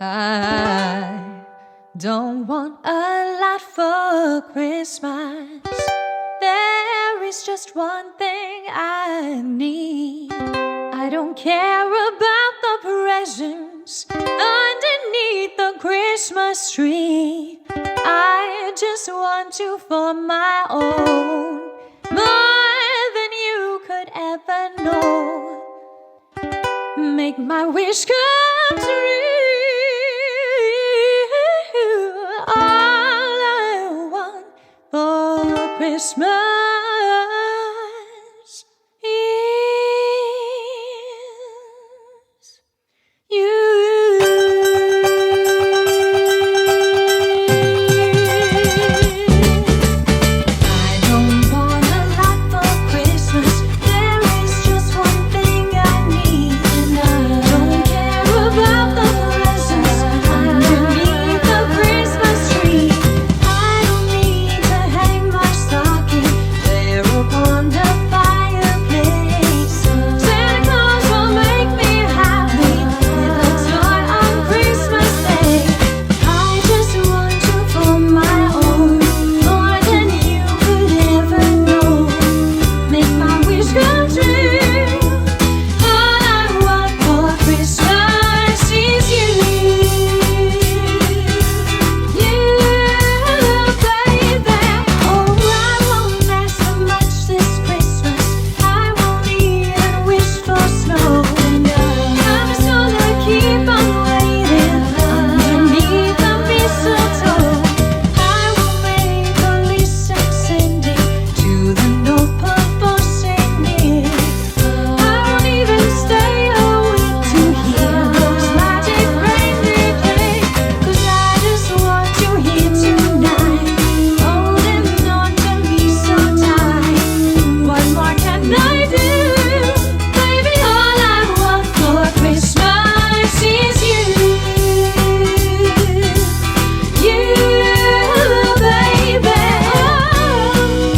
I don't want a lot for Christmas. There is just one thing I need. I don't care about the presents underneath the Christmas tree. I just want you for my own, more than you could ever know. Make my wish come true. All I want for Christmas is you. I don't want a lot for Christmas. There is just one thing I need, and I don't care about the presents underneath the Christmas tree. I don't need to hang my stocking there upon the fireplace. Santa Claus will make me happy with a toy on Christmas Day. I just want you for my own, more than you could ever know. Make my wish come true. All I want for Christmas is you. You, baby. Oh, I won't ask for much this Christmas. I won't even wish for snow. And I'm just gonna keep on waiting underneath the mistletoe. I will make a list and send it to the North Pole for Saint Nick. I won't even stay awake to hear those magic reindeer play, 'cause I just want you here tonight, holding on to me so tight. What more can I do? Baby, all I want for Christmas is you. You, baby.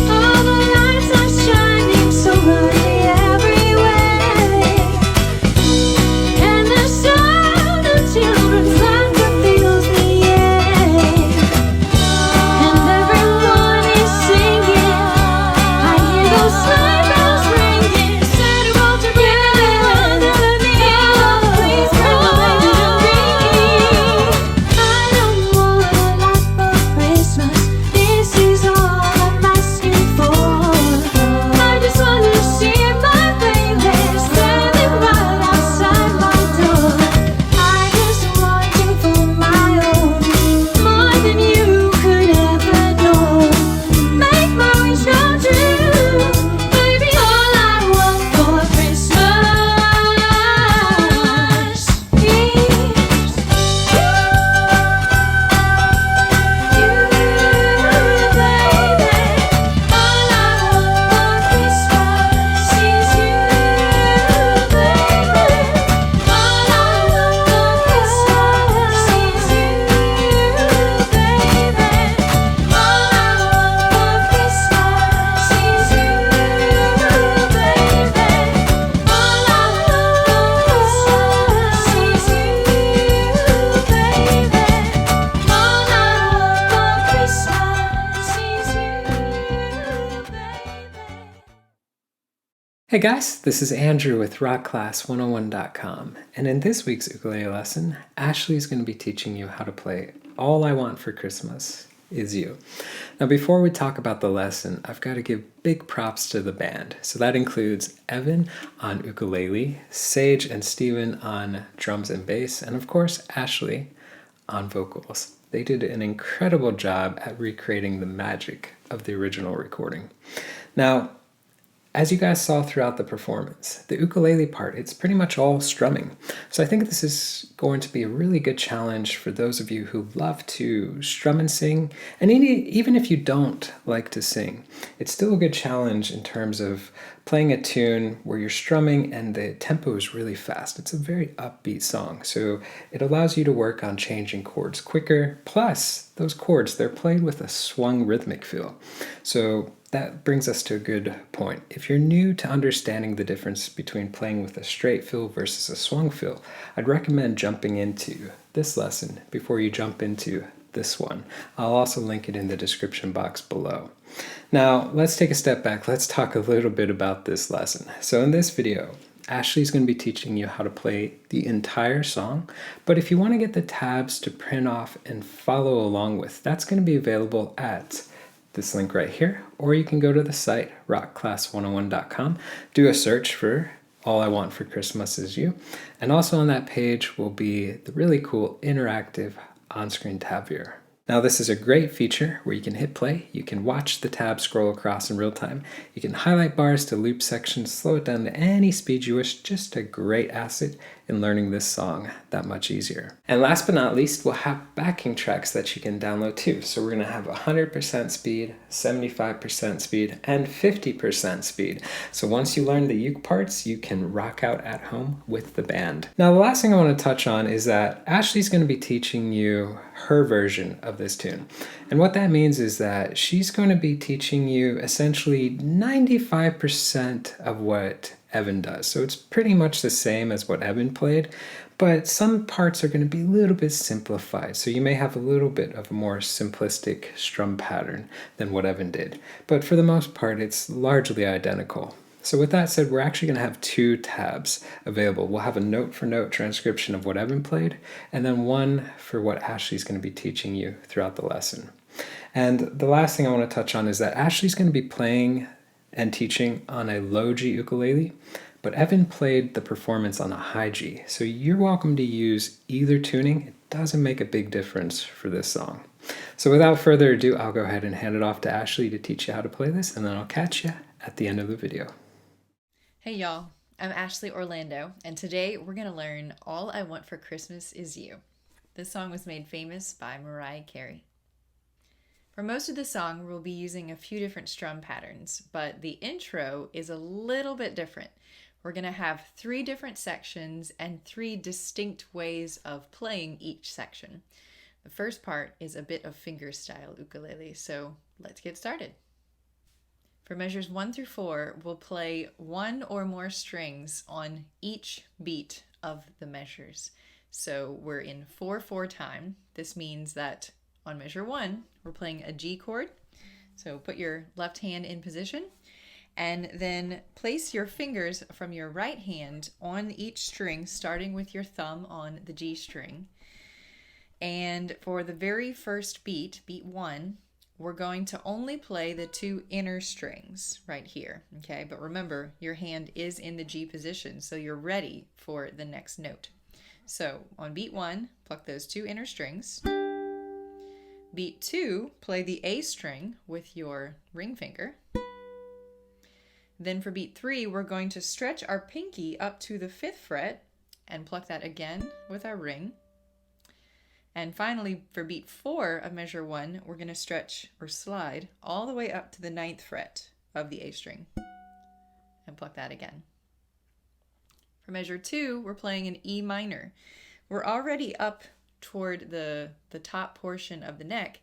All the lights are shining so brightly everywhere, and the sound of children's laughter fills the air, and everyone is singing. I hear those sleigh bells ringing. Santa Claus to bring me underneath. Oh, please remind me. I don't want a lot for Christmas. This is all I'm asking for. I just want to see my baby standing right outside my door. I just want you for my own, more than you could ever know. Make my wish come true. Baby, all I want for Christmas is you. You, baby. All I want for Christmas is you, baby. All I want for Christmas is you, baby. All I want for Christmas is you, baby. All I want for Christmas is you, baby. All I want for Christmas is you, baby. Hey guys, this is Andrew with rockclass101.com, and in this week's ukulele lesson, Ashley is going to be teaching you how to play All I Want for Christmas Is You. Now before we talk about the lesson, I've got to give big props to the band. So that includes Evan on ukulele, Sage and Steven on drums and bass, and of course Ashley on vocals. They did an incredible job at recreating the magic of the original recording. Now, as you guys saw throughout the performance, the ukulele part, it's pretty much all strumming. So I think this is going to be a really good challenge for those of you who love to strum and sing. And even if you don't like to sing, it's still a good challenge in terms of playing a tune where you're strumming and the tempo is really fast. It's a very upbeat song, so it allows you to work on changing chords quicker. Plus, those chords, they're played with a swung rhythmic feel. So that brings us to a good point. If you're new to understanding the difference between playing with a straight fill versus a swung fill, I'd recommend jumping into this lesson before you jump into this one. I'll also link it in the description box below. Now, let's take a step back. Let's talk a little bit about this lesson. So in this video, Ashley's going to be teaching you how to play the entire song, but if you want to get the tabs to print off and follow along with, that's going to be available at this link right here, or you can go to the site rockclass101.com, do a search for All I Want for Christmas Is You, and also on that page will be the really cool interactive on-screen tab viewer. Now this is a great feature where you can hit play, you can watch the tab scroll across in real time, you can highlight bars to loop sections, slow it down to any speed you wish, just a great asset in learning this song that much easier. And last but not least, we'll have backing tracks that you can download too. So we're going to have 100% speed, 75% speed, and 50% speed. So once you learn the uke parts, you can rock out at home with the band. Now the last thing I want to touch on is that Ashley's going to be teaching you her version of this tune. And what that means is that she's going to be teaching you essentially 95% of what Evan does. So it's pretty much the same as what Evan played, but some parts are going to be a little bit simplified. So you may have a little bit of a more simplistic strum pattern than what Evan did. But for the most part, it's largely identical. So with that said, we're actually going to have 2 tabs available. We'll have a note-for-note transcription of what Evan played, and then one for what Ashley's going to be teaching you throughout the lesson. And the last thing I want to touch on is that Ashley's going to be playing and teaching on a low G ukulele, but Evan played the performance on a high G. So you're welcome to use either tuning. It doesn't make a big difference for this song. So without further ado, I'll go ahead and hand it off to Ashley to teach you how to play this, and then I'll catch you at the end of the video. Hey y'all, I'm Ashley Orlando, and today we're going to learn All I Want for Christmas Is You. This song was made famous by Mariah Carey. For most of the song, we'll be using a few different strum patterns, but the intro is a little bit different. We're going to have 3 different sections and 3 distinct ways of playing each section. The first part is a bit of fingerstyle ukulele, so let's get started. For measures 1 through 4, we'll play 1 or more strings on each beat of the measures. So we're in 4/4 time. This means that on measure 1, we're playing a G chord. So put your left hand in position and then place your fingers from your right hand on each string, starting with your thumb on the G string. And for the very first beat, beat 1, we're going to only play the 2 inner strings right here, okay? But remember, your hand is in the G position, so you're ready for the next note. So on beat 1, pluck those 2 inner strings. Beat 2, play the A string with your ring finger. Then for beat 3, we're going to stretch our pinky up to the 5th fret and pluck that again with our ring. And finally, for beat 4 of measure 1, we're going to stretch or slide all the way up to the 9th fret of the A string and pluck that again. For measure 2, we're playing an E minor. We're already up toward the top portion of the neck,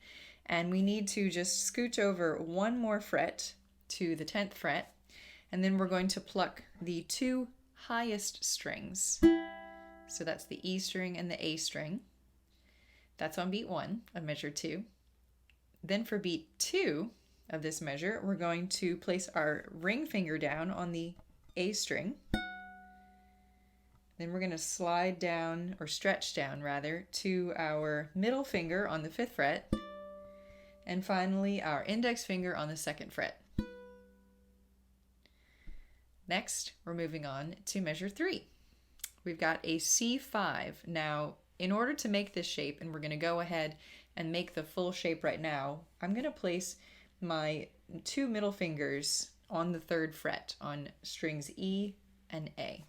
and we need to just scooch over 1 more fret to the 10th fret, and then we're going to pluck the 2 highest strings. So that's the E string and the A string. That's on beat 1 of measure 2. Then for beat 2 of this measure, we're going to place our ring finger down on the A string. Then we're going to slide down, or stretch down rather, to our middle finger on the 5th fret. And finally, our index finger on the 2nd fret. Next, we're moving on to measure 3. We've got a C5. Now, in order to make this shape, and we're going to go ahead and make the full shape right now, I'm going to place my 2 middle fingers on the 3rd fret on strings E and A.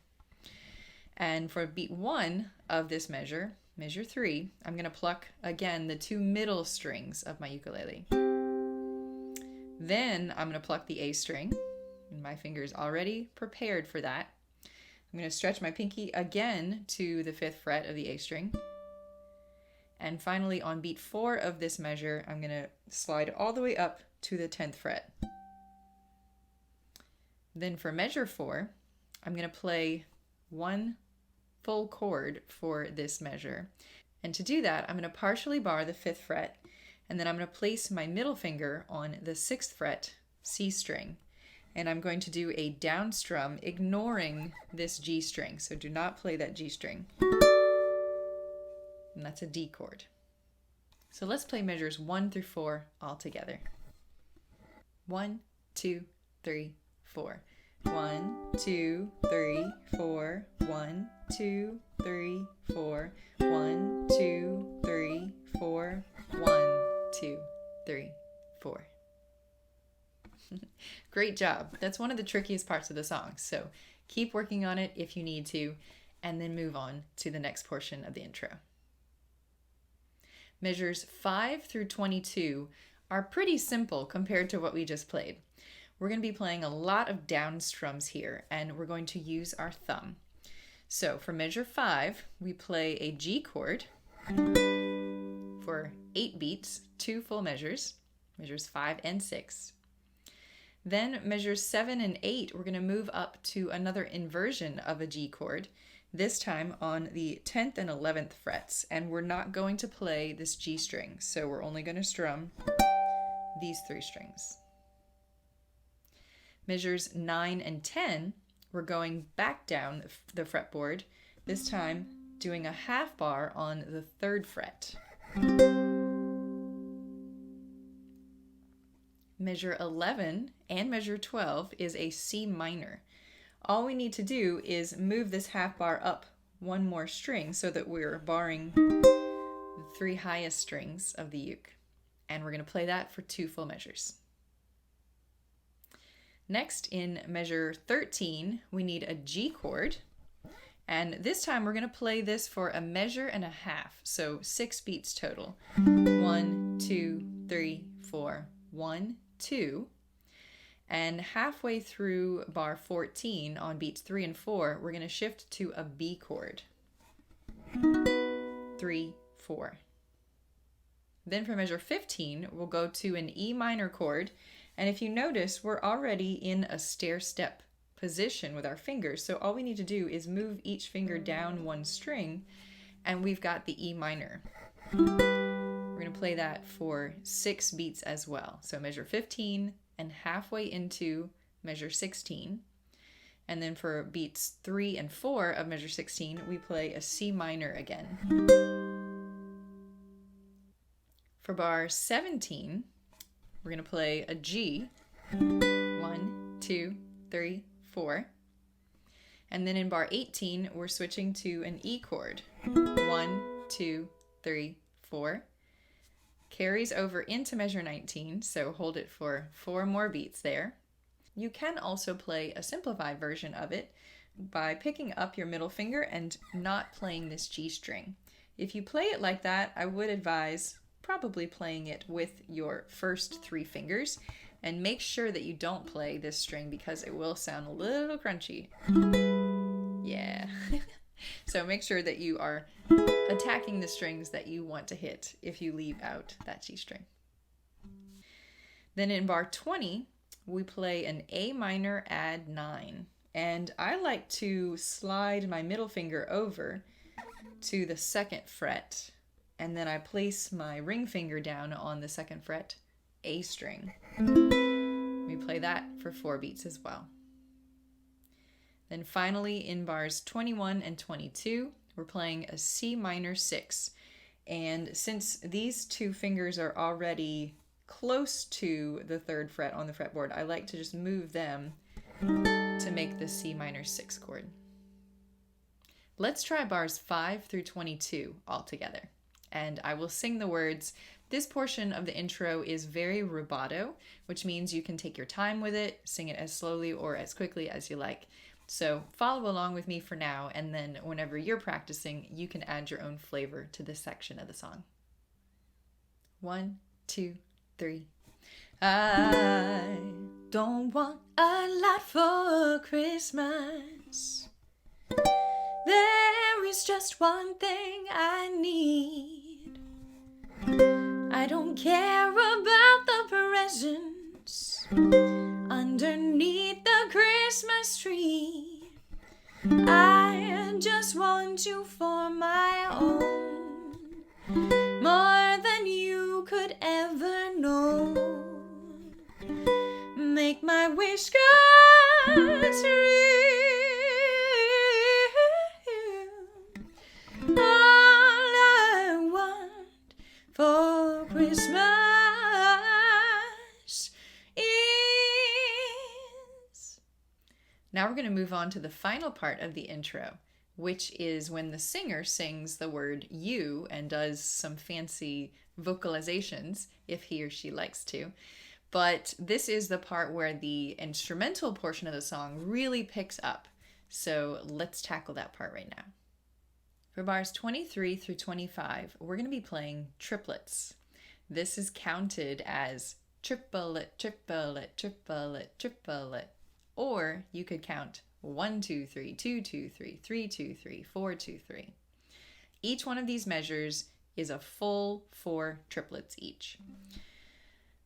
And for beat 1 of this measure, measure 3, I'm going to pluck again the 2 middle strings of my ukulele. Then I'm going to pluck the A string, and my finger's already prepared for that. I'm going to stretch my pinky again to the 5th fret of the A string. And finally, on beat 4 of this measure, I'm going to slide all the way up to the 10th fret. Then for measure 4, I'm going to play one full chord for this measure. And to do that, I'm going to partially bar the 5th fret, and then I'm going to place my middle finger on the 6th fret C string. And I'm going to do a down strum, ignoring this G string. So do not play that G string. And that's a D chord. So let's play measures 1 through 4 all together. 1, 2, 3, 4. 1, 2, 3, 4. 1, 2, 3, 4. 1, 2, 3, 4. 1, 2, 3, 4. Great job. That's one of the trickiest parts of the song. So keep working on it if you need to, and then move on to the next portion of the intro. Measures 5 through 22 are pretty simple compared to what we just played. We're going to be playing a lot of down strums here, and we're going to use our thumb. So for measure 5, we play a G chord for 8 beats, 2 full measures, measures 5 and 6. Then measures 7 and 8, we're going to move up to another inversion of a G chord, this time on the 10th and 11th frets, and we're not going to play this G string, so we're only going to strum these 3 strings. Measures 9 and 10, we're going back down the fretboard, this time doing a half bar on the 3rd fret. Measure 11 and measure 12 is a C minor. All we need to do is move this half bar up one more string so that we're barring the 3 highest strings of the uke. And we're going to play that for 2 full measures. Next, in measure 13, we need a G chord. And this time we're going to play this for a measure and a half, so 6 beats total. 1, 2, 3, 4, 1, 2. And halfway through bar 14 on beats 3 and 4, we're going to shift to a B chord. 3, 4. Then for measure 15, we'll go to an E minor chord. And if you notice, we're already in a stair-step position with our fingers. So all we need to do is move each finger down 1 string, and we've got the E minor. We're going to play that for 6 beats as well. So measure 15 and halfway into measure 16. And then for beats 3 and 4 of measure 16, we play a C minor again. For bar 17, we're going to play a G. 1, 2, 3, 4. And then in bar 18, we're switching to an E chord. 1, 2, 3, 4. Carries over into measure 19, so hold it for 4 more beats there. You can also play a simplified version of it by picking up your middle finger and not playing this G string. If you play it like that, I would advise probably playing it with your first 3 fingers, and make sure that you don't play this string because it will sound a little crunchy. Yeah. So make sure that you are attacking the strings that you want to hit if you leave out that G string. Then in bar 20, we play an A minor add 9. And I like to slide my middle finger over to the 2nd fret, and then I place my ring finger down on the 2nd fret A string. We play that for 4 beats as well. Then finally in bars 21 and 22, we're playing a C minor 6. And since these 2 fingers are already close to the 3rd fret on the fretboard, I like to just move them to make the C minor 6 chord. Let's try bars 5 through 22 all together, and I will sing the words. This portion of the intro is very rubato, which means you can take your time with it, sing it as slowly or as quickly as you like. So follow along with me for now, and then whenever you're practicing, you can add your own flavor to this section of the song. 1, 2, 3. I don't want a lot for Christmas. There is just one thing I need. I don't care about the present hearts underneath the Christmas tree. I just want you for my own, more than you could ever know. Make my wish come true. All I want for Christmas is. Now we're going to move on to the final part of the intro, which is when the singer sings the word you and does some fancy vocalizations if he or she likes to. But this is the part where the instrumental portion of the song really picks up. So let's tackle that part right now. For bars 23 through 25, we're going to be playing triplets. This is counted as triplet, triplet, triplet, triplet. Or you could count 1, 2, 3, 2, 2, 3, 3, 2, 3, 4, 2, 3. Each one of these measures is a full 4 triplets each.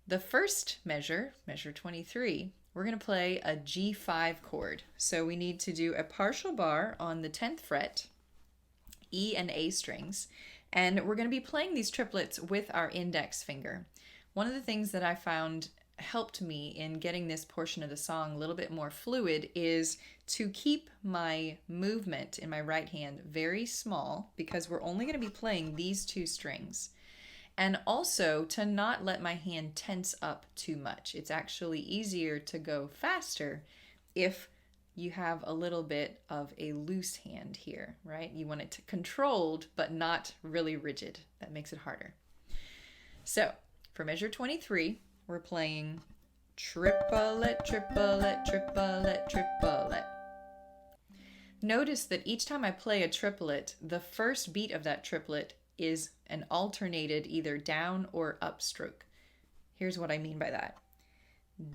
The first measure, measure 23, we're going to play a G5 chord. So we need to do a partial bar on the 10th fret, E and A strings, and we're going to be playing these triplets with our index finger. One of the things that I found helped me in getting this portion of the song a little bit more fluid is to keep my movement in my right hand very small, because we're only going to be playing these 2 strings. And also to not let my hand tense up too much. It's actually easier to go faster if you have a little bit of a loose hand here, right? You want it to controlled, but not really rigid. That makes it harder. So for measure 23, we're playing triplet, triplet, triplet, triplet. Notice that each time I play a triplet, the first beat of that triplet is an alternated either down or up stroke. Here's what I mean by that.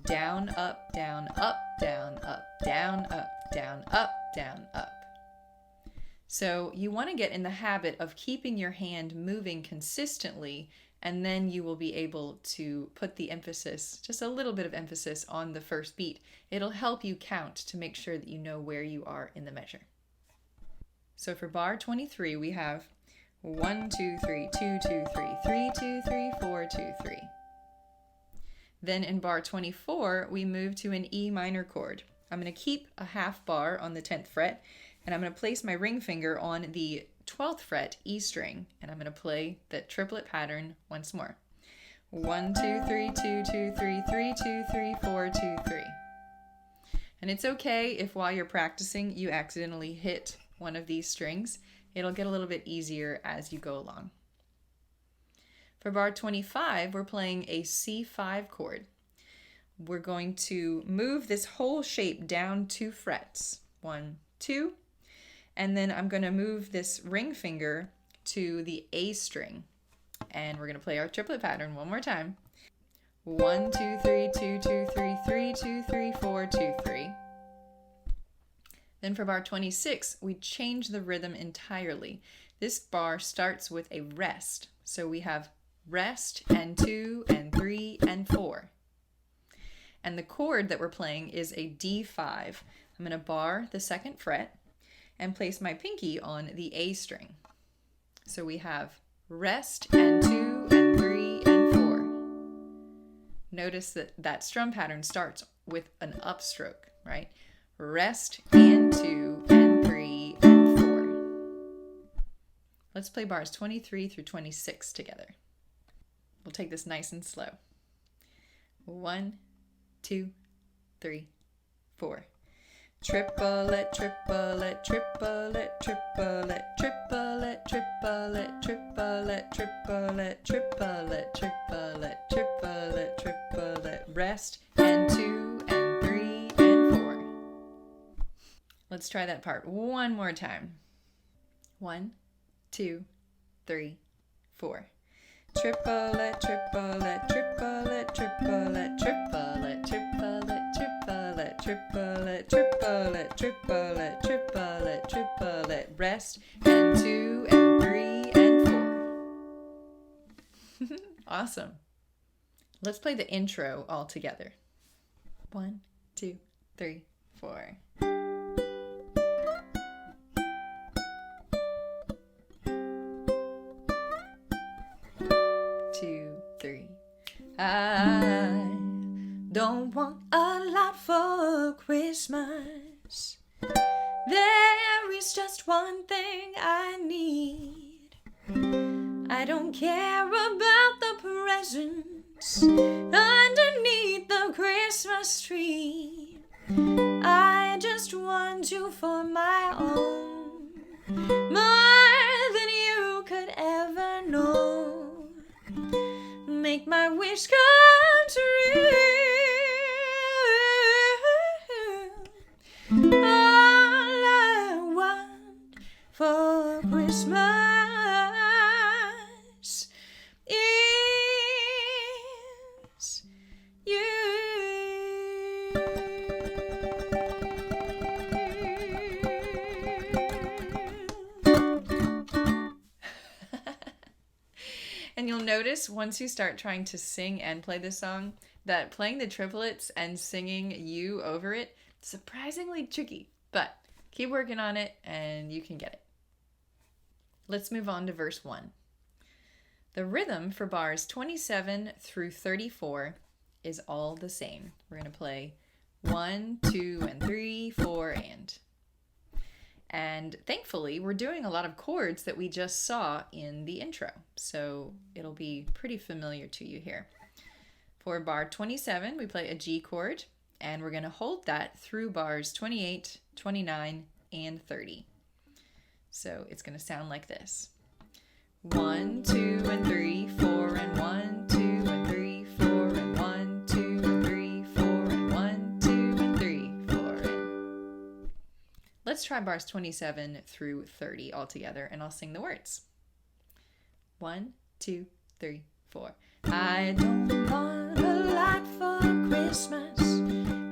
Down, up, down, up, down, up, down, up, down, up, down, up. So you want to get in the habit of keeping your hand moving consistently, and then you will be able to put the emphasis, just a little bit of emphasis, on the first beat. It'll help you count to make sure that you know where you are in the measure. So for bar 23, we have 1, 2, 3, 2, 2, 3, 3, 2, 3, 4, 2, 3. Then in bar 24, we move to an E minor chord. I'm going to keep a half bar on the 10th fret, and I'm going to place my ring finger on the 12th fret E string, and I'm going to play the triplet pattern once more. 1, 2, 3, 2, 2, 3, 3, 2, 3, 4, 2, 3. And it's okay if while you're practicing you accidentally hit one of these strings. It'll get a little bit easier as you go along. For bar 25, we're playing a C5 chord. We're going to move this whole shape down 2 frets. 1, 2. And then I'm going to move this ring finger to the A string. And we're going to play our triplet pattern one more time. 1, 2, 3, 2, 2, 3, 3, 2, 3, 4, 2, 3. Then for bar 26, we change the rhythm entirely. This bar starts with a rest. So we have rest and 2 and 3 and 4. And the chord that we're playing is a D5. I'm going to bar the 2nd fret and place my pinky on the A string. So we have rest and 2 and 3 and 4. Notice that that strum pattern starts with an upstroke, right? Rest and 2 and 3 and 4. Let's play bars 23 through 26 together. We'll take this nice and slow. 1, 2, 3, 4. Triplet, triplet, triplet, triplet, triplet, triplet, triplet, triplet, triplet, triplet, triplet, triplet, rest and 2 and 3 and 4. Let's try that part one more time. 1, 2, 3, 4. Triplet, triplet, triplet, triplet, triplet, triplet, triplet, triplet, triplet, triplet, triplet, triplet, rest and 2 and 3 and 4. Awesome. Let's play the intro all together. 1, 2, 3, 4. 2, 3. I don't want a lot for Christmas. There is just one thing I need. I don't care about the presents underneath the Christmas tree. I just want you for my own, more than you could ever know. Make my wish come true. All I want for Christmas is you. And you'll notice once you start trying to sing and play this song that playing the triplets and singing you over it is surprisingly tricky, but keep working on it and you can get it. Let's move on to verse 1. The rhythm for bars 27 through 34 is all the same. We're going to play 1, 2, and 3, 4, and. And thankfully, we're doing a lot of chords that we just saw in the intro, so it'll be pretty familiar to you here. For bar 27, we play a G chord, and we're going to hold that through bars 28, 29, and 30. So it's going to sound like this. 1, 2, and 3, 4, and 1, 2, and 3, 4, and 1, 2, and 3, 4, and 1, 2, and 3, 4, and. Let's try bars 27 through 30 all together, and I'll sing the words. 1, 2, 3, 4. I don't want a lot for Christmas.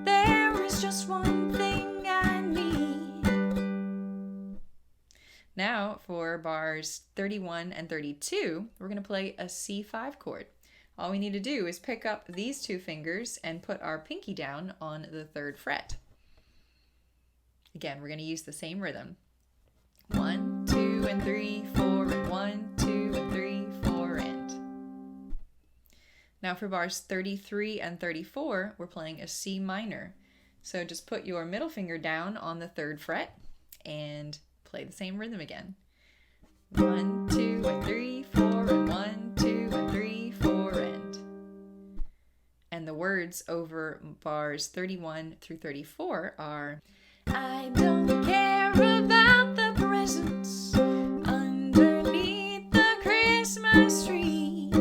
There is just one thing I need. Now for bars 31 and 32, we're going to play a C5 chord. All we need to do is pick up these two fingers and put our pinky down on the 3rd fret. Again, we're going to use the same rhythm. 1, 2, and 3, 4, and 1, 2, and 3, 4, and. Now for bars 33 and 34, we're playing a C minor. So just put your middle finger down on the 3rd fret and play the same rhythm again. 1, 2, and 3, 4, and 1, 2, and 3, 4, and. And the words over bars 31 through 34 are, I don't care about the presents underneath the Christmas tree.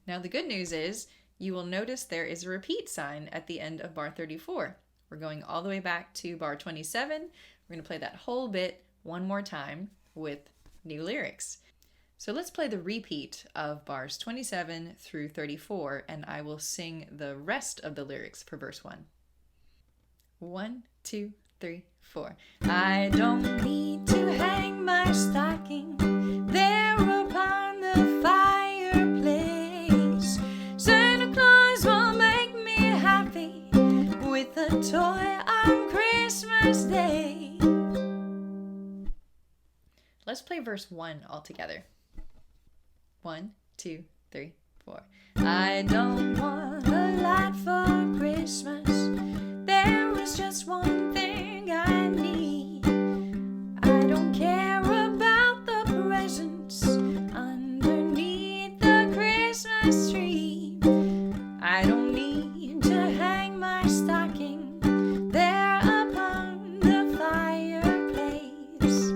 Now the good news is you will notice there is a repeat sign at the end of bar 34. We're going all the way back to bar 27. We're going to play that whole bit one more time with new lyrics. So let's play the repeat of bars 27 through 34, and I will sing the rest of the lyrics for verse 1. 1, 2, 3, 4. I don't need to hang my stocking there upon the fireplace. Santa Claus will make me happy with a toy on Christmas Day. Let's play verse 1 all together. 1, 2, 3, 4. I don't want a lot for Christmas. There is just one thing I need. I don't care about the presents underneath the Christmas tree. I don't need to hang my stocking there upon the fireplace.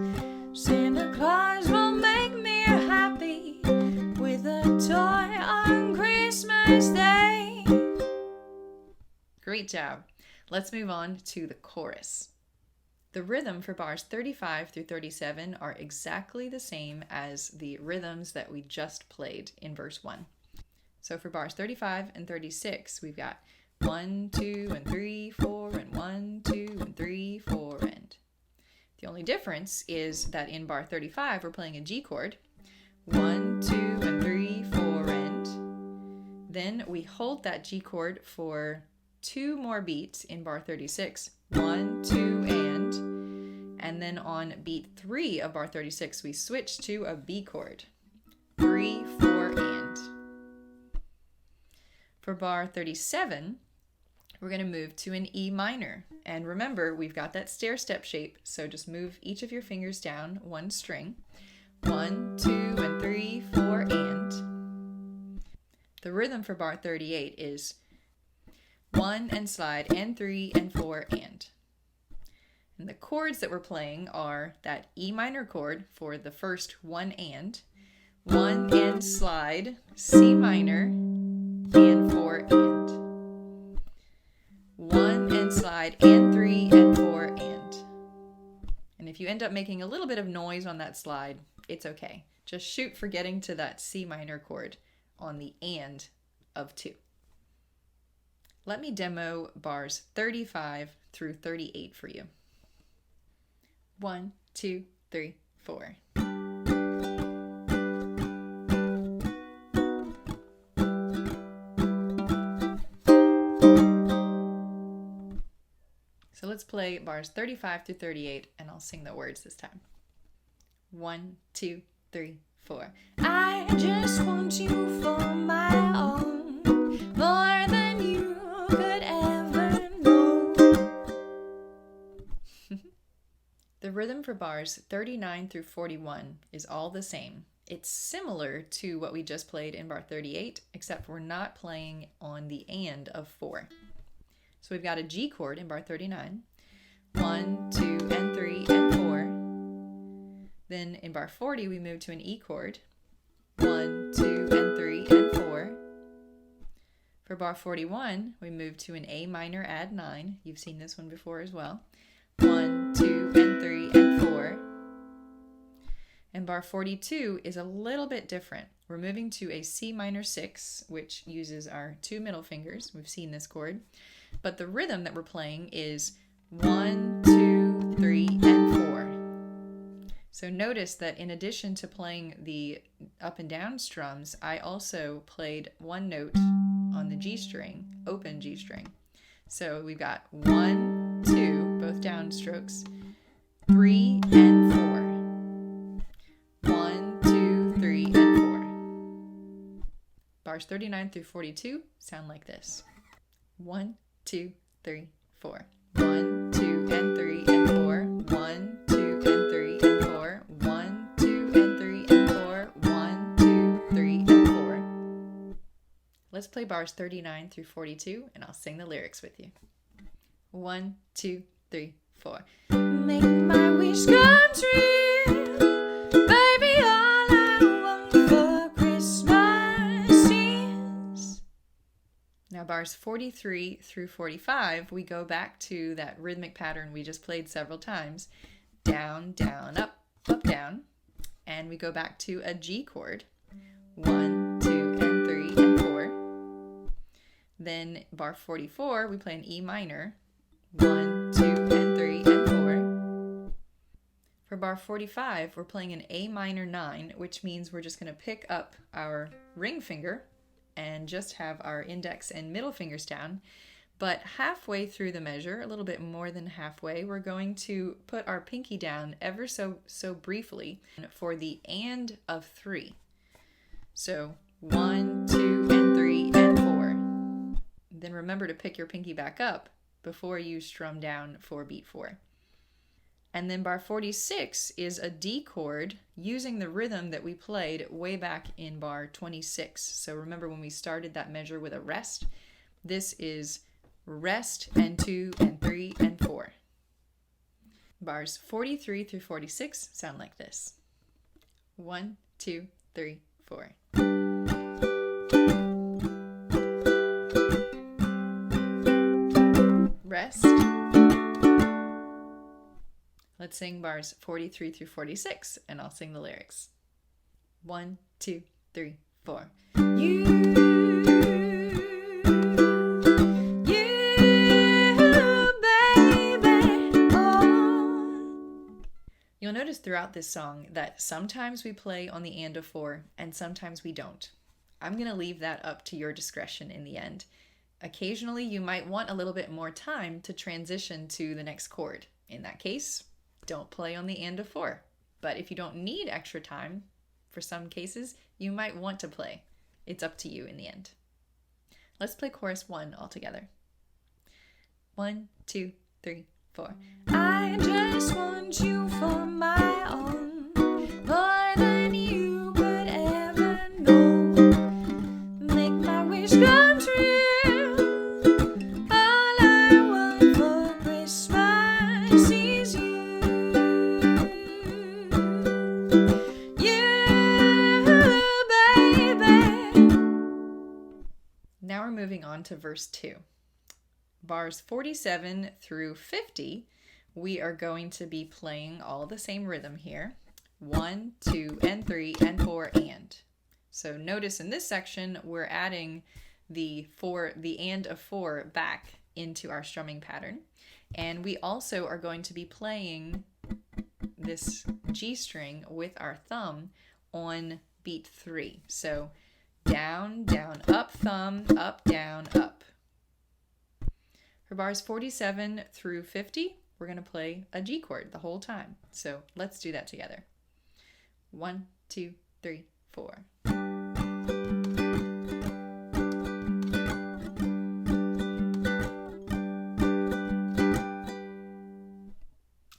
Santa Claus will make me happy with a toy on Christmas Day. Great job. Let's move on to the chorus. The rhythm for bars 35 through 37 are exactly the same as the rhythms that we just played in verse 1. So for bars 35 and 36, we've got 1, 2, and 3, 4, and 1, 2, and 3, 4, and. The only difference is that in bar 35, we're playing a G chord. 1, 2, and 3, 4, and. Then we hold that G chord for 2 more beats in bar 36. 1, 2, and then on beat 3 of bar 36, we switch to a B chord. 3, 4, and. For bar 37, we're going to move to an E minor. And remember, we've got that stair-step shape, so just move each of your fingers down 1 string. 1, 2, and 3, 4, and. The rhythm for bar 38 is 1 and slide, and 3 and 4 and. And the chords that we're playing are that E minor chord for the first 1 and slide, C minor, and 4 and. 1 and slide, and 3 and 4 and. And if you end up making a little bit of noise on that slide, it's okay. Just shoot for getting to that C minor chord on the and of 2. Let me demo bars 35 through 38 for you. 1, 2, 3, 4. So let's play bars 35 through 38, and I'll sing the words this time. 1, 2, 3, 4. I just want you for my own, more than you could ever know. The rhythm for bars 39 through 41 is all the same. It's similar to what we just played in bar 38, except we're not playing on the and of 4. So we've got a G chord in bar 39, 1, 2, and 3, and 4. Then in bar 40, we move to an E chord, 1, 2, and 3, and 4. For bar 41, we move to an A minor add 9. You've seen this one before as well. 1, 2, and 3, and 4. And bar 42 is a little bit different. We're moving to a C minor 6, which uses our 2 middle fingers. We've seen this chord. But the rhythm that we're playing is 1, 2, 3, and 4. So notice that in addition to playing the up and down strums, I also played 1 note on the G string, open G string. So we've got 1, 2, both down strokes, 3, and 4. 1, 2, 3, and 4. Bars 39 through 42 sound like this. 1, 2, 3, 4. 1, 2, and 3, and 4. 1, 2, and 3, and 4. 1, 2, and 3, and 4. 1, 2, 3, and 4. Let's play bars 39 through 42, and I'll sing the lyrics with you. 1, 2, 3, 4. Make my wish come true, baby, all I want for Christmas is. Now bars 43 through 45, we go back to that rhythmic pattern we just played several times. Down, down, up, up, down. And we go back to a G chord. 1, 2, and 3, and 4. Then bar 44, we play an E minor. 1, 2, and 3, and 4. For bar 45, we're playing an A minor 9, which means we're just going to pick up our ring finger and just have our index and middle fingers down. But halfway through the measure, a little bit more than halfway, we're going to put our pinky down ever so briefly for the and of 3. So 1, 2, and 3, and 4. Then remember to pick your pinky back up before you strum down for beat 4. And then bar 46 is a D chord using the rhythm that we played way back in bar 26. So remember when we started that measure with a rest, this is rest and 2 and 3 and 4. Bars 43 through 46 sound like this. 1, 2, 3, 4. Rest. Let's sing bars 43 through 46, and I'll sing the lyrics. 1, 2, 3, 4. You, baby, oh. You'll notice throughout this song that sometimes we play on the and of 4 and sometimes we don't. I'm going to leave that up to your discretion in the end. Occasionally, you might want a little bit more time to transition to the next chord. In that case, don't play on the and of 4. But if you don't need extra time, for some cases, you might want to play. It's up to you in the end. Let's play chorus 1 all together. 1, 2, 3, 4. I just want you for my own, more than you could ever know. Make my wish come true. All I want for Christmas is you. You, baby. Now we're moving on to verse 2. Bars 47 through 50, we are going to be playing all the same rhythm here. 1, 2, and 3, and 4, and. So notice in this section, we're adding the and of 4 back into our strumming pattern. And we also are going to be playing this G string with our thumb on beat 3. So down, down, up, thumb, up, down, up. For bars 47 through 50, we're going to play a G chord the whole time. So let's do that together. 1, 2, 3, 4.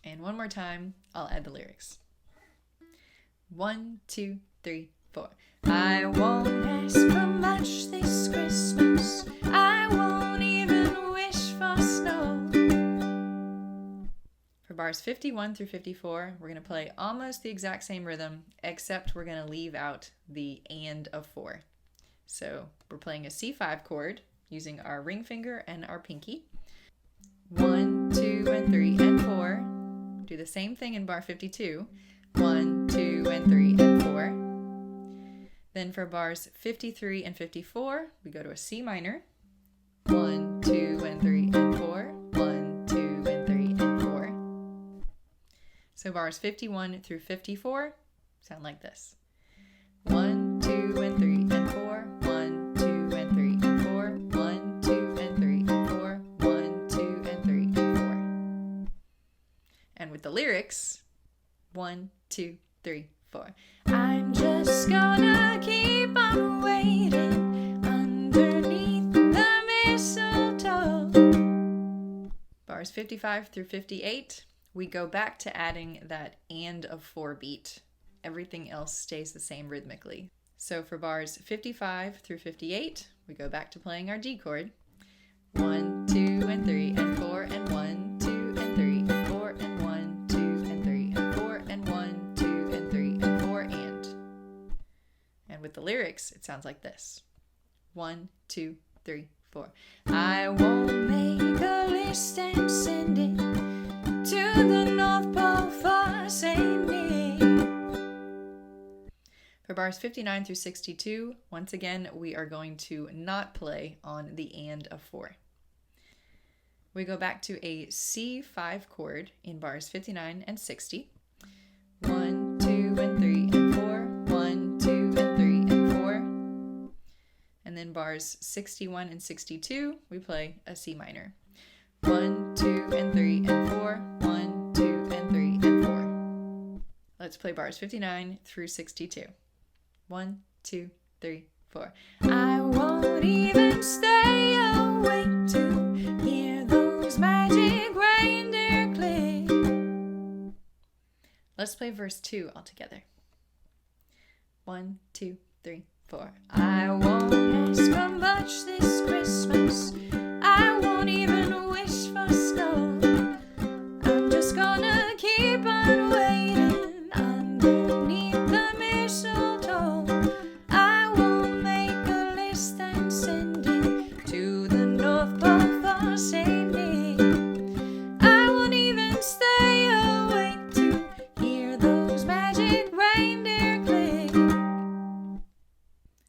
And one more time, I'll add the lyrics. 1, 2, 3, 4. I won't ask for much this Christmas. I won't even wish for snow. For bars 51 through 54, we're going to play almost the exact same rhythm, except we're going to leave out the and of 4. So we're playing a C5 chord using our ring finger and our pinky. 1, 2, and 3, and 4. Do the same thing in bar 52. 1, 2, and 3, and 4. Then for bars 53 and 54, we go to a C minor. 1, 2, and 3, and 4. 1, 2, and 3, and 4. So bars 51 through 54 sound like this. 1, 2, and 3, and 4. 1, 2, and 3, and 4. 1, 2, and 3, and 4. 1, 2, and 3, and 4. And with the lyrics, 1, 2, 3, 4. I'm just gonna keep on waiting underneath the mistletoe. Bars 55 through 58, we go back to adding that and of 4 beat. Everything else stays the same rhythmically. So for bars 55 through 58, we go back to playing our G chord. 1, 2, and 3, and 4, and 1, 2, and 3, and 4, and 1, 2, and 3, and 4, and 1, 2, and 3, and 4, and. And with the lyrics, it sounds like this. 1, 2, 3, 4. I won't make a list and send it to the North Pole for St. Nick. For bars 59 through 62, once again, we are going to not play on the and of 4. We go back to a C5 chord in bars 59 and 60. 1, 2, and 3, and 4. 1, 2, and 3, and 4. And then bars 61 and 62, we play a C minor. 1, 2, and 3, and 4. 1, 2, and 3, and 4. Let's play bars 59 through 62. 1, 2, 3, 4. I won't even stay awake to hear those magic reindeer click. Let's play verse 2 all together. 1, 2, 3, 4. I won't ask for much this Christmas. I won't even wish for snow. I'm just gonna keep on waiting underneath the mistletoe. I won't make a list and send it to the North Pole for St. Nick. I won't even stay awake to hear those magic reindeer click.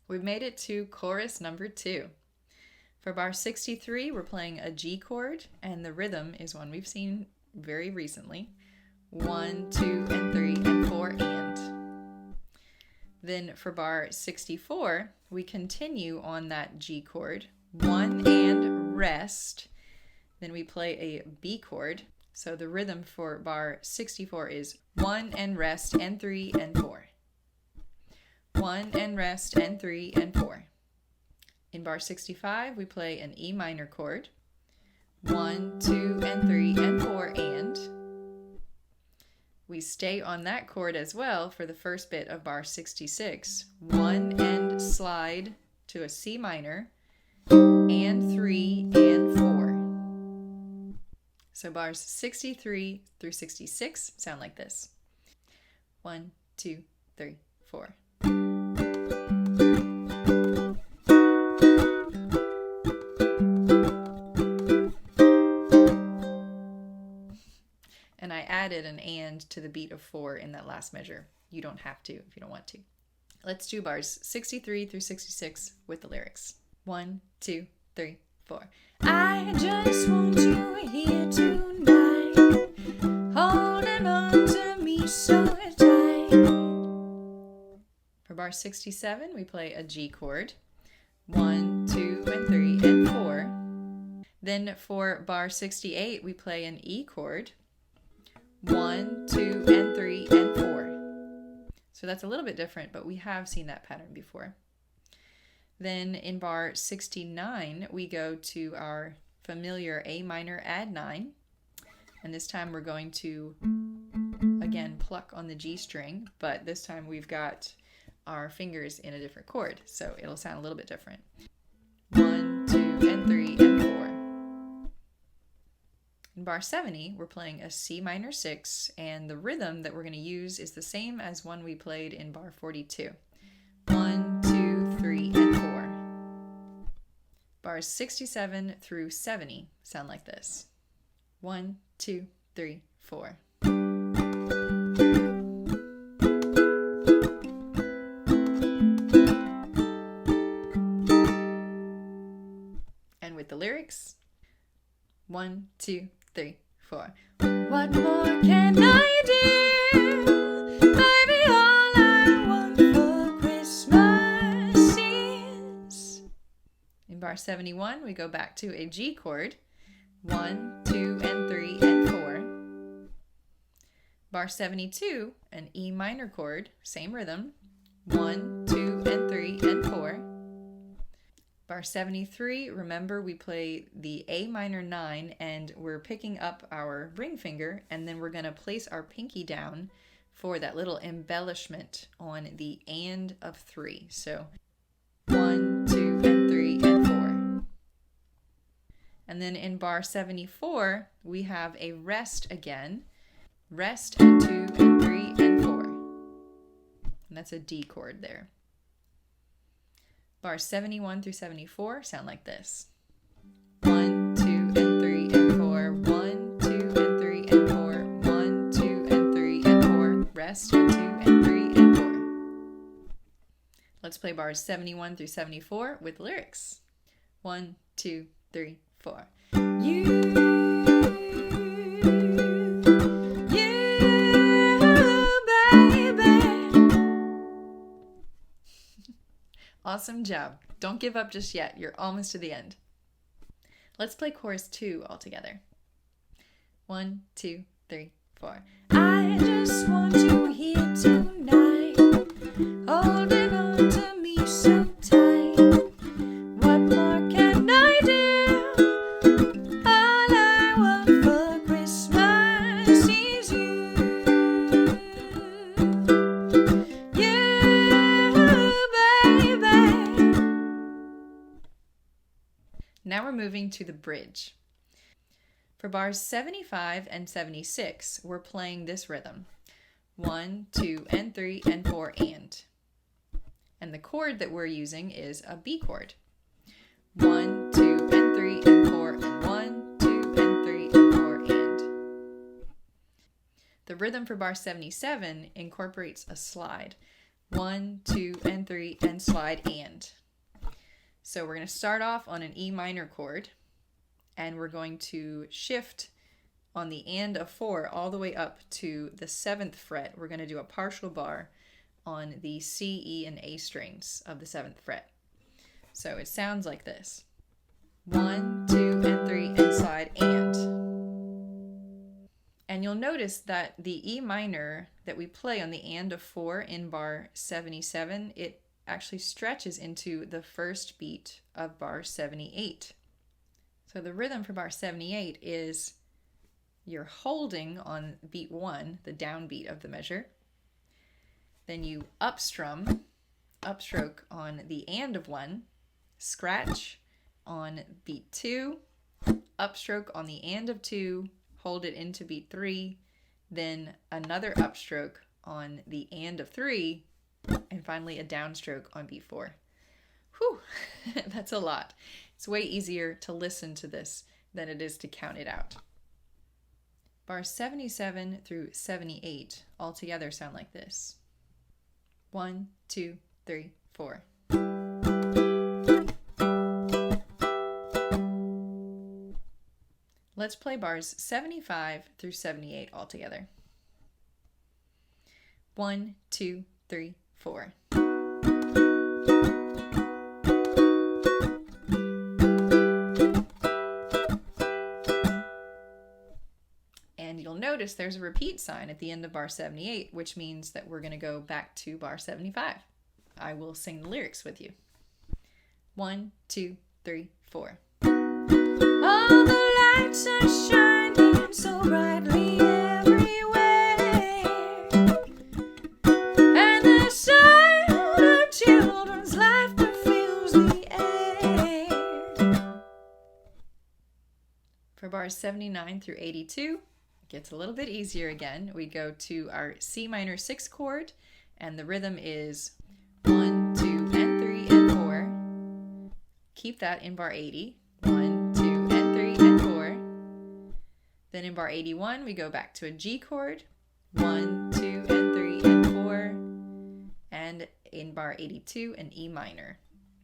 We've made it to chorus number 2. For bar 63, we're playing a G chord, and the rhythm is one we've seen very recently. 1, 2, and 3, and 4, and. Then for bar 64, we continue on that G chord, 1 and rest. Then we play a B chord. So the rhythm for bar 64 is 1 and rest and 3 and 4. 1 and rest and 3 and 4. In bar 65, we play an E minor chord. 1, 2, and 3, and 4, and. We stay on that chord as well for the first bit of bar 66. 1 and slide to a C minor, and 3 and 4. So bars 63 through 66 sound like this. 1, 2, 3, 4. And I added an and to the beat of 4 in that last measure. You don't have to if you don't want to. Let's do bars 63 through 66 with the lyrics. 1, 2, 3, 4. I just want you here tonight, holding on to me so tight. For bar 67, we play a G chord. 1, 2, and 3, and 4. Then for bar 68, we play an E chord. 1, 2, and 3, and 4. So that's a little bit different, but we have seen that pattern before. Then in bar 69, we go to our familiar A minor add 9. And this time we're going to, again, pluck on the G string, but this time we've got our fingers in a different chord, so it'll sound a little bit different. 1, 2, and 3, and 4. In bar 70, we're playing a C minor 6, and the rhythm that we're going to use is the same as one we played in bar 42. 1, 2, 3, and 4. Bars 67 through 70 sound like this. 1, 2, 3, 4. And with the lyrics, 1, 2, 3, 4. What more can I do? Baby, all I want for Christmas is. In bar 71, we go back to a G chord. 1, 2, and 3, and 4. Bar 72, an E minor chord, same rhythm. 1, 2, and 3, and 4. Bar 73, remember we play the A minor 9 and we're picking up our ring finger and then we're going to place our pinky down for that little embellishment on the and of 3. So 1, 2, and 3, and 4. And then in bar 74, we have a rest again. Rest and 2, and 3, and 4. And that's a D chord there. Bars 71 through 74 sound like this. 1, 2, and 3, and 4. 1, 2, and 3, and 4. 1, 2, and 3, and 4. Rest, and 2, and 3, and 4. Let's play bars 71 through 74 with lyrics. 1, 2, 3, 4. Awesome job. Don't give up just yet. You're almost to the end. Let's play chorus 2 all together. 1, 2, 3, 4. I just want you here tonight, holding on to me so tight. What more can I do? All I want for Christmas is you. Now we're moving to the bridge. For bars 75 and 76, we're playing this rhythm. 1, 2, and 3, and 4, and. And the chord that we're using is a B chord. 1, 2, and 3, and 4, and 1, 2, and 3, and 4, and. The rhythm for bar 77 incorporates a slide. 1, 2, and 3, and slide, and. So we're going to start off on an E minor chord, and we're going to shift on the and of 4 all the way up to the 7th fret. We're going to do a partial bar on the C, E, and A strings of the 7th fret. So it sounds like this. 1, 2, and 3, and slide, and you'll notice that the E minor that we play on the and of 4 in bar 77, it actually stretches into the first beat of bar 78. So the rhythm for bar 78 is you're holding on beat 1, the downbeat of the measure. Then you upstroke on the and of 1, scratch on beat 2, upstroke on the and of 2, hold it into beat 3, then another upstroke on the and of 3, and finally a downstroke on beat 4. Whew, that's a lot. It's way easier to listen to this than it is to count it out. Bars 77 through 78 all together sound like this. 1, 2, 3, 4. Let's play bars 75 through 78 all together. 1, 2, 3, 4. And you'll notice there's a repeat sign at the end of bar 78, which means that we're going to go back to bar 75. I will sing the lyrics with you. 1, 2, 3, 4. All the lights are shining so brightly everywhere, and the sound of children's laughter fills the air. For bars 79 through 82, it gets a little bit easier again. We go to our C minor 6 chord, and the rhythm is 1, 2, and 3, and 4. Keep that in bar 80. 1, 2, and 3, and 4. Then in bar 81, we go back to a G chord. 1, 2, and 3, and 4. And in bar 82, an E minor.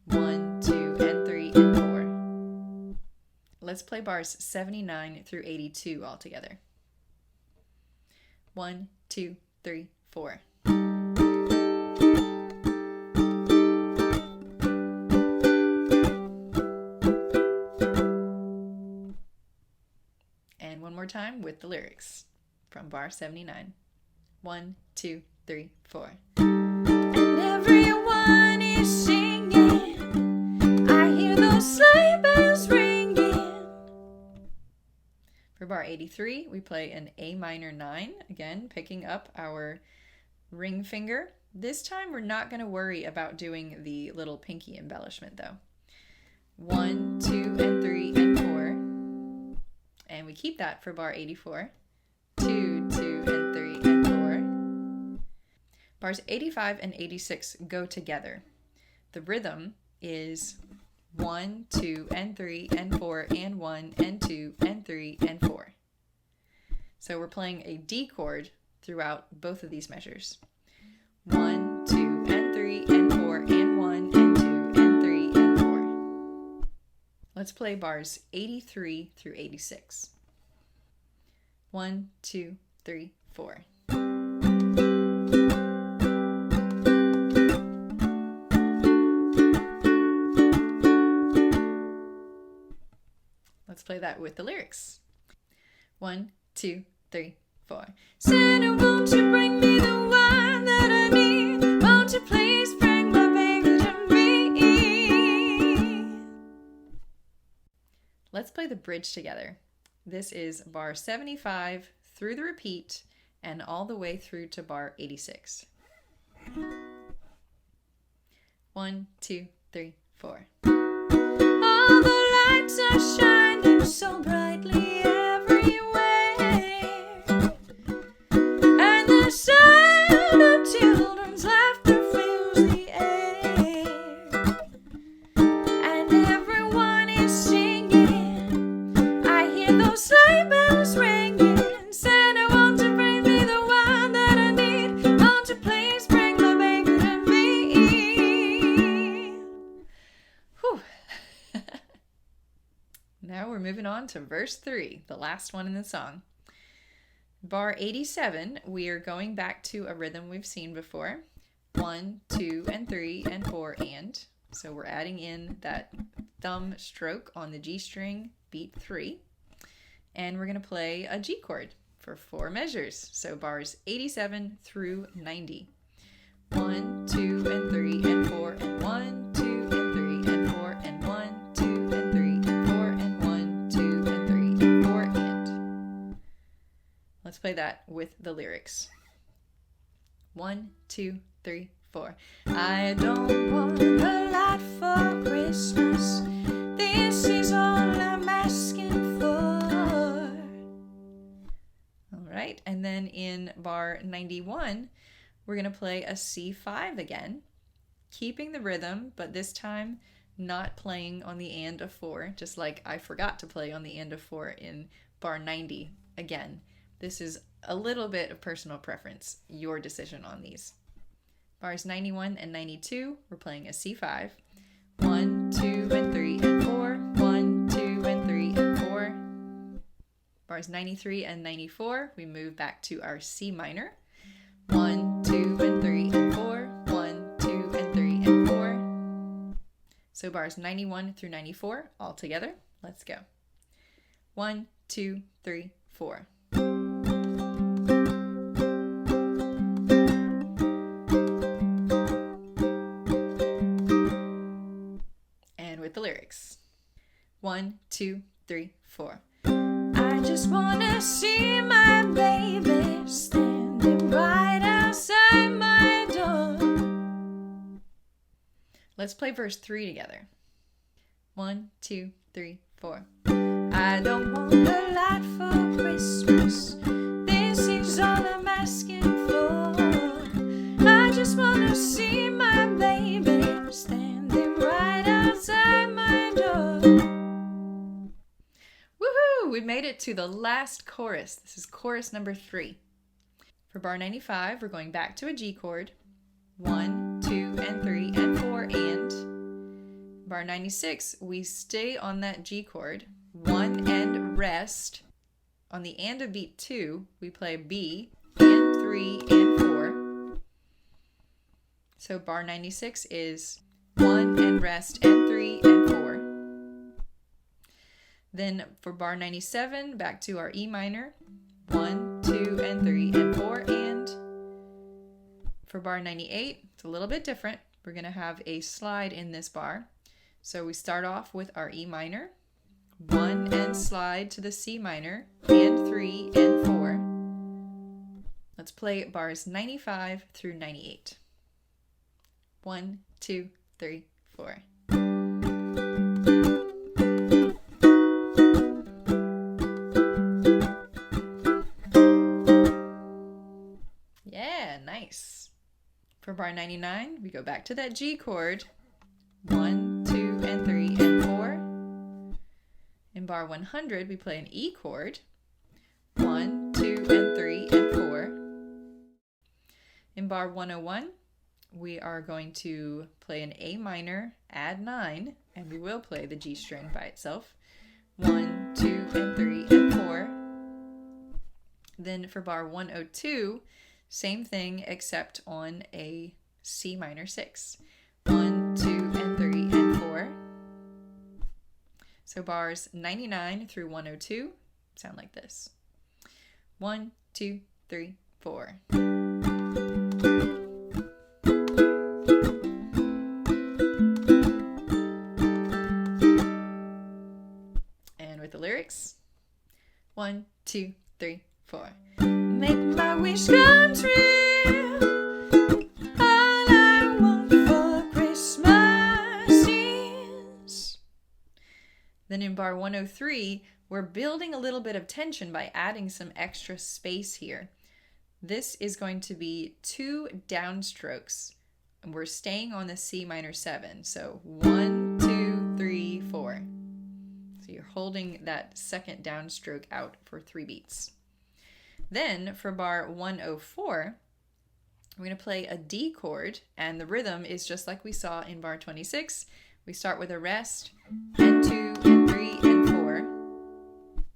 1, 2, and 3, and 4. Let's play bars 79 through 82 all together. 1, 2, 3, 4. And one more time with the lyrics from bar 79. 1, 2, 3, 4. And everyone is singing, I hear those sleigh bells ringing. For bar 83, we play an A minor 9, again picking up our ring finger. This time we're not going to worry about doing the little pinky embellishment though. 1, 2, and 3, and 4. And we keep that for bar 84. 2, 2, and 3, and 4. Bars 85 and 86 go together. The rhythm is 1, 2, and 3, and 4, and 1, and 2, and 3, and 4. So we're playing a D chord throughout both of these measures. 1, 2, and 3, and 4, and 1, and 2, and 3, and 4. Let's play bars 83 through 86. 1, 2, 3, 4. Let's play that with the lyrics. 1, 2, 3, 4. Santa, won't you bring me the wine that I need? Won't you please bring my baby to me? Let's play the bridge together. This is bar 75 through the repeat and all the way through to bar 86. 1, 2, 3, 4. All the lights are shining so brightly everywhere, and the sound of children's laughter fills the air, and everyone is singing, I hear those sleigh bells ringing. Santa, won't you bring me the wine that I need? Won't you please bring my baby to me? Whew. Now we're moving on to verse 3, the last one in the song. Bar 87, we are going back to a rhythm we've seen before. 1, 2, and 3, and 4, and. So we're adding in that thumb stroke on the G string, beat 3. And we're going to play a G chord for 4 measures. So bars 87 through 90. 1, 2, and 3, and 4, and 1, 2, and 3, and 4, and 1, 2, and 3, and 4, and 1, 2, and 3, and 4, and. Let's play that with the lyrics. 1, 2, 3, 4. I don't want a lot for Christmas. This is all I'm asking for. All right, and then in bar 91, we're going to play a C5 again, keeping the rhythm, but this time not playing on the and of 4, just like I forgot to play on the and of 4 in bar 90 again. This is a little bit of personal preference, your decision on these. Bars 91 and 92, we're playing a C5. 1, 2, and 3, and 4. 1, 2, and 3, and 4. Bars 93 and 94, we move back to our C minor. 1, 2, and 3, and 4. 1, 2, and 3, and 4. So bars 91 through 94 all together. Let's go. 1, 2, 3, 4. And with the lyrics. 1, 2, 3, 4. I just wanna see my baby standing right outside my door. Let's play verse 3 together. 1, 2, 3, 4. I don't want a lot for Christmas. This is all I'm asking for. I just wanna see my baby standing right outside my door. Woohoo! We made it to the last chorus. This is chorus number 3. For bar 95, we're going back to a G chord. 1, 2, and 3, and 4, and. Bar 96, we stay on that G chord. 1 and rest. On the and of beat 2, we play B and 3 and 4. So bar 96 is 1 and rest and 3 and 4. Then for bar 97, back to our E minor. 1, 2, and 3, and 4, and. For bar 98, it's a little bit different. We're going to have a slide in this bar. So we start off with our E minor. 1 and slide to the C minor, and 3 and 4. Let's play bars 95 through 98. 1, 2, 3, 4. Yeah, nice. For bar 99, we go back to that G chord. 1, 2, and 3, and 4. In bar 100, we play an E chord. 1, 2, and 3, and 4. In bar 101, we are going to play an A minor, add 9, and we will play the G string by itself. 1, 2, and 3, and 4. Then for bar 102, same thing except on a C minor 6. 1, 2, and 3, and 4. So bars 99 through 102 sound like this. 1, 2, 3, 4. And with the lyrics. 1, 2, 3, 4. Make my wish come true. All I want for Christmas is. Then in bar 103, we're building a little bit of tension by adding some extra space here. This is going to be 2 downstrokes, and we're staying on the C minor 7. So 1, 2, 3, 4. So you're holding that second downstroke out for 3 beats. Then for bar 104, we're going to play a D chord, and the rhythm is just like we saw in bar 26. We start with a rest, and 2, and 3, and 4.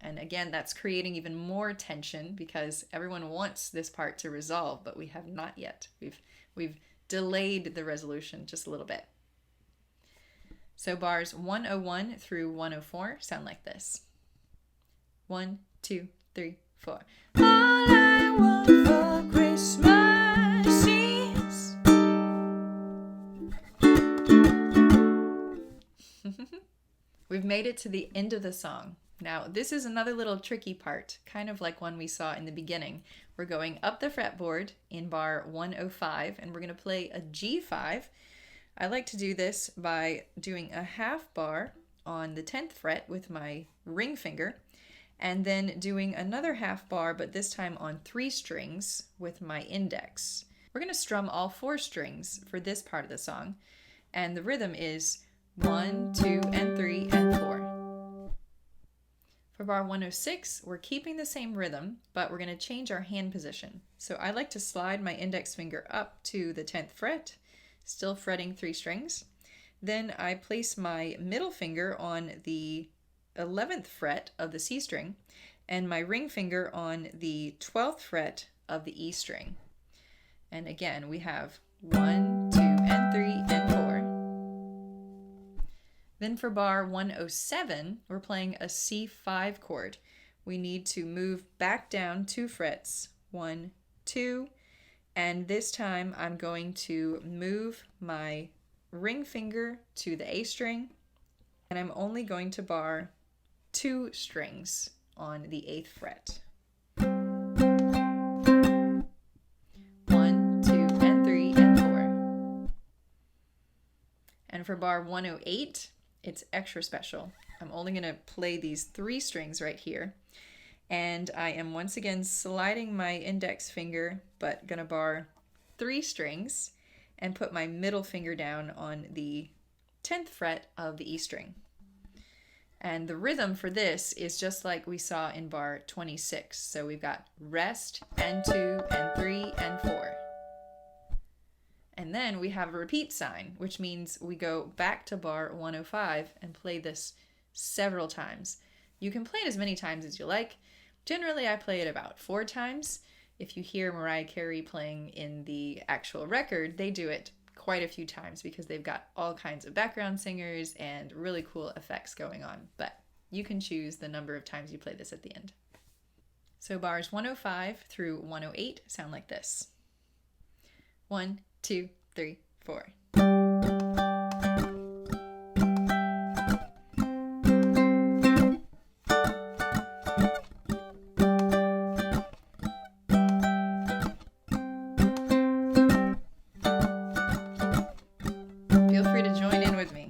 And again, that's creating even more tension because everyone wants this part to resolve, but we have not yet. We've delayed the resolution just a little bit. So bars 101 through 104 sound like this. 1, 2, 3, 4. All I want for Christmas is We've made it to the end of the song. Now, this is another little tricky part, kind of like one we saw in the beginning. We're going up the fretboard in bar 105, and we're going to play a G5. I like to do this by doing a half bar on the 10th fret with my ring finger, and then doing another half bar, but this time on 3 strings with my index. We're going to strum all 4 strings for this part of the song, and the rhythm is 1, 2, and 3, and 4. For bar 106, we're keeping the same rhythm, but we're going to change our hand position. So I like to slide my index finger up to the 10th fret, still fretting 3 strings. Then I place my middle finger on the 11th fret of the C string, and my ring finger on the 12th fret of the E string. And again, we have 1, 2, and 3, and 4. Then for bar 107, we're playing a C5 chord. We need to move back down 2 frets, 1, 2, and this time I'm going to move my ring finger to the A string, and I'm only going to bar 2 strings on the 8th fret. 1, 2, and 3, and 4. And for bar 108, it's extra special. I'm only going to play these 3 strings right here. And I am once again sliding my index finger, but going to bar 3 strings and put my middle finger down on the 10th fret of the E string. And the rhythm for this is just like we saw in bar 26. So we've got rest, and 2, and 3, and 4. And then we have a repeat sign, which means we go back to bar 105 and play this several times. You can play it as many times as you like. Generally, I play it about 4 times. If you hear Mariah Carey playing in the actual record, they do it quite a few times because they've got all kinds of background singers and really cool effects going on. But you can choose the number of times you play this at the end. So bars 105 through 108 sound like this. 1, 2, 3, 4. Feel free to join in with me.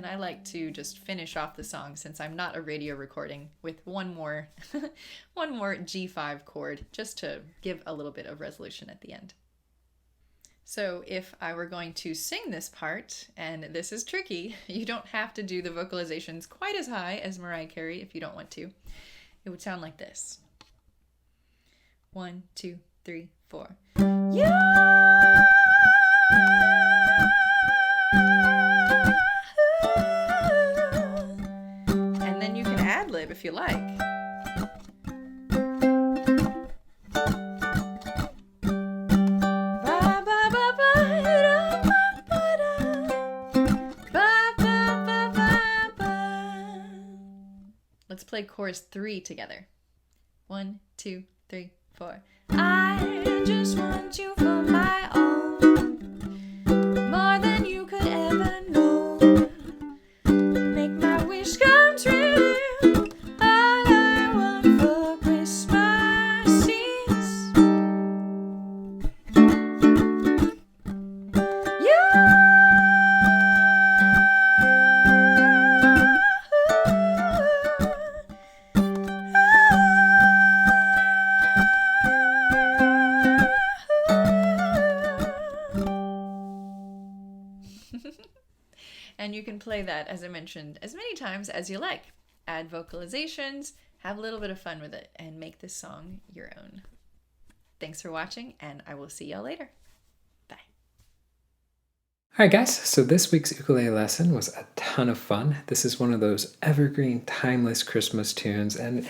I like to just finish off the song, since I'm not a radio recording, with one more G5 chord, just to give a little bit of resolution at the end. So if I were going to sing this part, and this is tricky, you don't have to do the vocalizations quite as high as Mariah Carey if you don't want to. It would sound like this. 1, 2, 3, 4. And then you can ad-lib if you like. Let's play chorus 3 together. 1, 2, 3, 4. I just want you for my own, more than you could ever know. Make my wish come true. All I want for Christmas is And you can play that, as I mentioned, as many times as you like. Add vocalizations, have a little bit of fun with it, and make this song your own. Thanks for watching, and I will see y'all later. Bye. Alright guys, so this week's ukulele lesson was a ton of fun. This is one of those evergreen, timeless Christmas tunes, and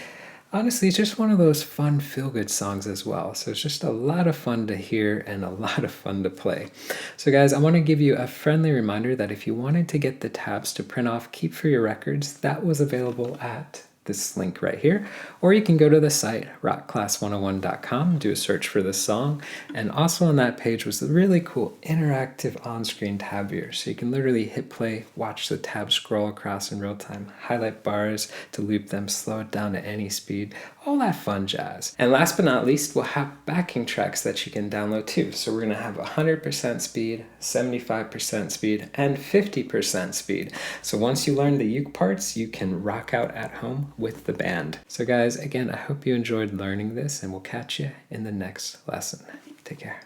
honestly, it's just one of those fun feel-good songs as well. So it's just a lot of fun to hear and a lot of fun to play. So guys, I want to give you a friendly reminder that if you wanted to get the tabs to print off, keep for your records, that was available at this link right here, or you can go to the site rockclass101.com, do a search for this song, and also on that page was the really cool interactive on-screen tab viewer, so you can literally hit play, watch the tab scroll across in real time, highlight bars to loop them, slow it down to any speed, all that fun jazz. And last but not least, we'll have backing tracks that you can download too. So we're gonna have 100% speed, 75% speed, and 50% speed. So once you learn the uke parts, you can rock out at home with the band. So guys, again, I hope you enjoyed learning this, and we'll catch you in the next lesson. Take care.